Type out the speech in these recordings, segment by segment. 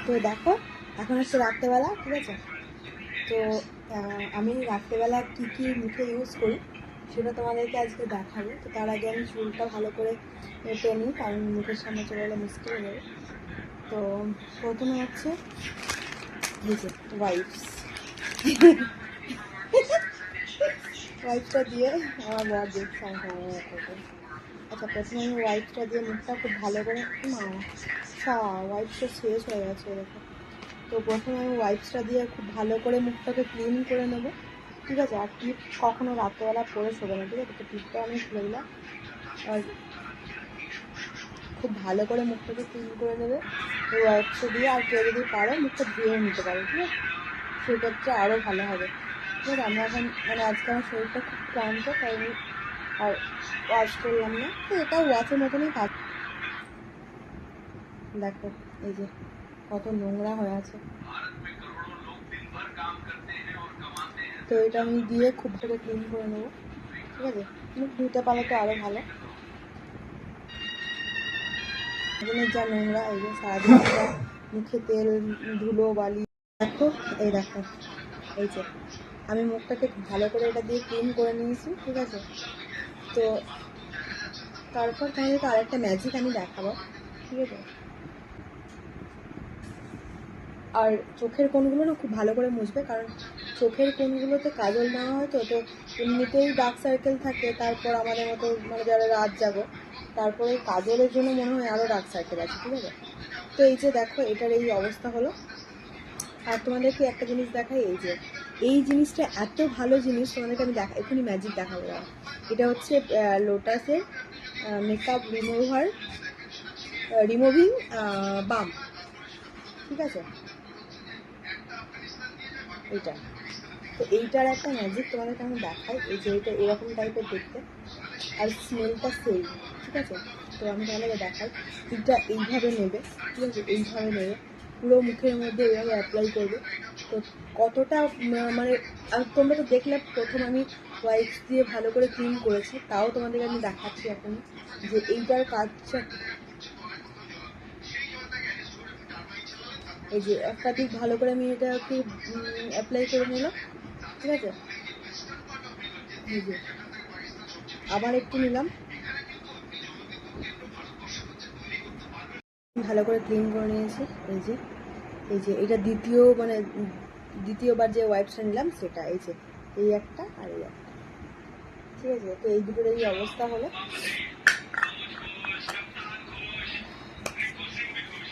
তো দেখো এখন হচ্ছে রাত্রেবেলা, ঠিক আছে? তো আমি রাত্রেবেলা কী কী মুখে ইউজ করি সেটা তোমাদেরকে আজকে দেখাবো। তো তার আগে আমি চুলটা ভালো করে এঁটে নিই, কারণ মুখের সামনে চলে গেলে মুশকিল হয়ে যাবে। তো প্রথমে হচ্ছে এই যে ওয়াইপস ওয়াইপসটা দিয়ে আমার বর দেখছে আমি করবো। আচ্ছা, প্রথমে আমি ওয়াইপসটা দিয়ে মুখটা খুব ভালো করে ওয়াইপসটা শেষ হয়ে গেছে এরকম। তো প্রথমে আমি ওয়াইপসটা দিয়ে খুব ভালো করে মুখটাকে ক্লিন করে নেবো, ঠিক আছে? আর টিপ কখনো রাত্রেবেলা পরে শোবে না, ঠিক আছে? তো টিপটা আমি খুলে দিলাম। আর খুব ভালো করে মুখটাকে ক্লিন করে নেবে ওই ওয়াইপসটা দিয়ে। আর কেউ যদি পারো মুখটা ধুয়েও নিতে পারো, ঠিক আছে? সেক্ষেত্রে আরও ভালো হবে, ঠিক আছে? আমি এখন আজকে আমার শরীরটা খুব ক্লান্ত, তাই আমি আর ওয়াশ করলাম না। তো এটা ওয়াশের মতনই কাজ। দেখো এই যে কত নোংরা হয়ে আছে। তো এটা আমি দিয়ে খুব ভালো ক্লিন করে নেবো, ঠিক আছে? মুখ ধুতে পারলে তো আরও ভালো। এখানের যা নোংরা, এই যে সারাদিন মুখে তেল ধুলো বালি। দেখো এই দেখো এই যে আমি মুখটাকে ভালো করে এটা দিয়ে ক্লিন করে নিয়েছি, ঠিক আছে? তো তারপর তোমাদেরকে আরেকটা ম্যাজিক আমি দেখাবো, ঠিক আছে? আর চোখের কোণগুলো না খুব ভালো করে মুছবে, কারণ চোখের কোণগুলোতে কাজল দেওয়া হয়। তো এমনিতেই ডার্ক সার্কেল থাকে, তারপর আমাদের মতো যারা রাত জাগো, তারপরে কাজলের জন্য মনে হয় আরও ডার্ক সার্কেল আছে, ঠিক আছে? তো এই যে দেখো এটার এই অবস্থা হলো। আর তোমাদেরকে একটা জিনিস দেখাই, এই জিনিসটা এত ভালো জিনিস, তোমাদেরকে আমি এখনই ম্যাজিক দেখাবো। এটা হচ্ছে লোটাসের মেকআপ রিমুভিং বাম, ঠিক আছে? এইটা তো এইটার একটা ম্যাজিক তোমাদেরকে আমি দেখাই। এই যে এটা এরকম টাইপের দেখতে, আর স্মেলটা সেই, ঠিক আছে? তো আমি তাহলে দেখাই। এটা এইভাবে নেবে, ঠিক আছে? এইভাবে নেবে, পুরো মুখের মধ্যে এইভাবে অ্যাপ্লাই করবে। তো কতটা তোমরা তো দেখলে প্রথম আমি ওয়াইপস দিয়ে ভালো করে ক্লিন করেছি, তাও তোমাদেরকে আমি দেখাচ্ছি এখন যে এইটার কাজটা। এই যে একটা দিক ভালো করে আমি এটা একটু অ্যাপ্লাই করে নিলাম, ঠিক আছে? এই যে আবার একটু নিলাম, ভালো করে ক্লিন করে নিয়েছি। এই যে এটা দ্বিতীয়বার যে ওয়াইপসটা নিলাম সেটা, এই একটা আর এই একটা, ঠিক আছে? তো এই দুটোর এই অবস্থা হলো।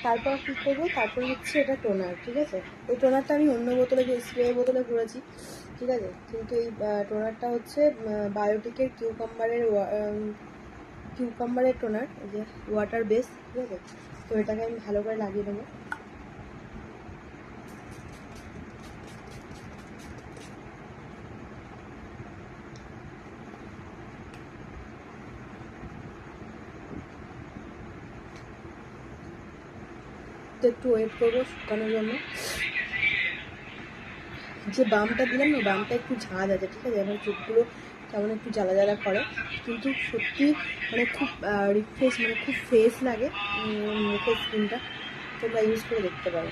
তারপর কী করবো, তারপর হচ্ছে এটা টোনার, ঠিক আছে? এই টোনারটা আমি অন্য বোতলে, যে স্প্রে বোতলে করেছি, ঠিক আছে? কিন্তু এই টোনারটা হচ্ছে বায়োটিকের কিউকাম্বারের টোনার, এই যে ওয়াটার বেস, ঠিক আছে? তো এটাকে আমি ভালো করে লাগিয়ে দেবো। তো একটু ওয়েট করবো শুকানোর জন্য। যে বামটা দিলাম না, বামটা একটু ঝাঁজ আছে, ঠিক আছে? আমার চোখগুলো কেমন একটু জ্বালা জ্বালা করে, কিন্তু সত্যি খুব রিফ্রেশ, খুব ফ্রেশ লাগে মুখের স্কিনটা। তোমরা ইউজ করে দেখতে পারো।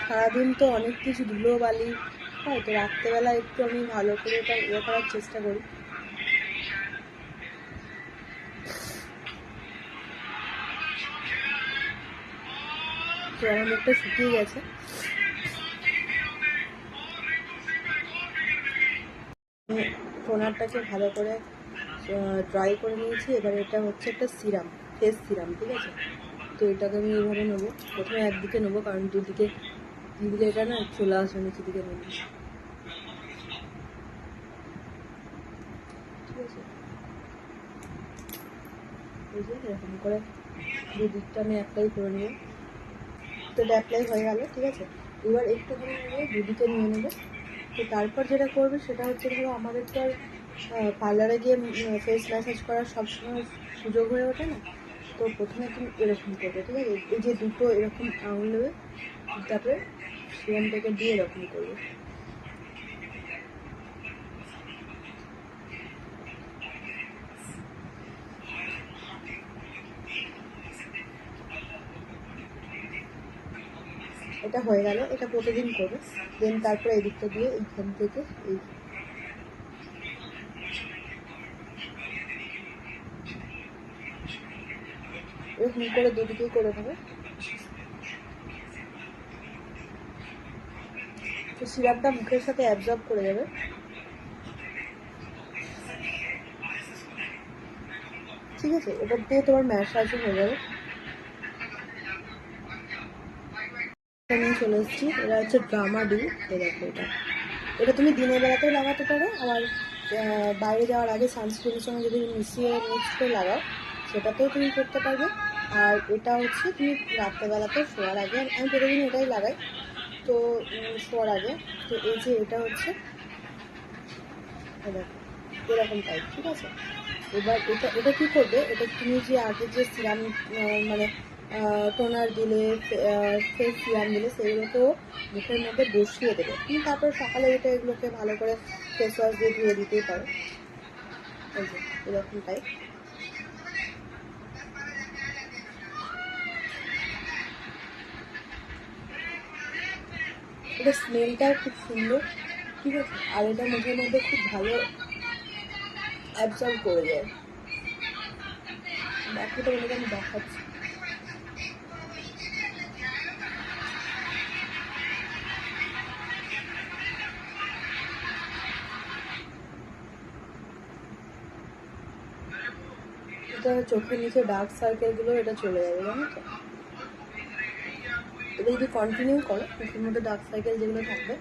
সারাদিন তো অনেক কিছু ধুলো বালি হয়, তো রাত্রেবেলা একটু আমি ভালো করে এটা করার চেষ্টা করি। তো আমার মুখটা শুকিয়ে গেছে। টোনারটাকে ভালো করে ড্রাই করে নিয়েছি। এবারে এটা হচ্ছে একটা সিরাম, ফেস সিরাম, ঠিক আছে? তো এটাকে আমি এইভাবে নেবো। প্রথমে একদিকে নেবো, কারণ দুদিকে এটা না চলে আসবে নিচে দিকে নেবো, ঠিক আছে? এই যে এরকম করে দুদিকটা আমি অ্যাপ্লাই করে নেবো। তো এটা অ্যাপ্লাই হয়ে গেল, ঠিক আছে? এবার একটুখানি নেবো, দুদিকে নিয়ে নেবো। তো তারপর যেটা করবে সেটা হচ্ছে, ধরো আমাদের তো আর পার্লারে গিয়ে ফেস ম্যাসাজ করার সবসময় সুযোগ হয়ে ওঠে না। তো প্রথমে তুমি এরকম করবে, ঠিক আছে? এই যে দুটো এরকম আঙুল নেবে, তারপরে সিরামটাকে দিয়ে এরকম করবে। এটা হয়ে গেল, এটা প্রতিদিন করবে। দেন তারপরে এদিকটা দিয়ে এইখান থেকে এই এরকম করে দুদিকেই করে নেবে। তো সিরাপটা মুখের সাথে অ্যাবজর্ব করে যাবে। ঠিক আছে, এবার দিয়ে তোমার ম্যাসাজও হয়ে যাবে। নিয়ে চলে এসেছি, এটা হচ্ছে ড্রামা ডি। দেখো এটা, এটা তুমি দিনের বেলাতেও লাগাতে পারো, আবার বাইরে যাওয়ার আগে সানস্ক্রিনের সঙ্গে যদি মিশিয়ে মিক্স করে লাগাও সেটাতেও তুমি করতে পারবে। আর এটা হচ্ছে তুমি রাত্রেবেলাতে শোয়ার আগে, আমি প্রতিদিন এটাই লাগাই তো শোয়ার আগে। তো এই যে এটা হচ্ছে দেখো এরকম টাইপ, ঠিক আছে। এবার এটা এটা কী করবে, এটা তুমি যে আগে যে সিরাম মানে টোনার দিলে, ফেস সিরাম দিলে সেগুলোকেও মুখের মধ্যে বসিয়ে দেবে। তুমি তারপরে সকালে উঠে এগুলোকে ভালো করে ফেস ওয়াশ দিয়ে ধুয়ে দিতেই পারো। এই যে এরকম টাইপ। এটা স্মেলটাও খুব সুন্দর, ঠিক আছে। আর এটা মুখের মধ্যে খুব ভালো অ্যাবজর্ব করে যায়। দেখো তো বলে আমি দেখাচ্ছি। এটা চোখের নিচে ডার্ক সার্কেলগুলো এটা চলে যাবে, জানো তো। এটা যদি কন্টিনিউ করো মুখের মধ্যে ডার্ক সার্কেল যেগুলো থাকবে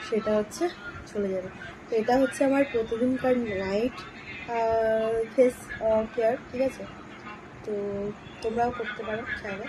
সেটা হচ্ছে চলে যাবে। তো এটা হচ্ছে আমার প্রতিদিনকার নাইট ফেস কেয়ার, ঠিক আছে। তো তোমরাও করতে পারো চাইলে।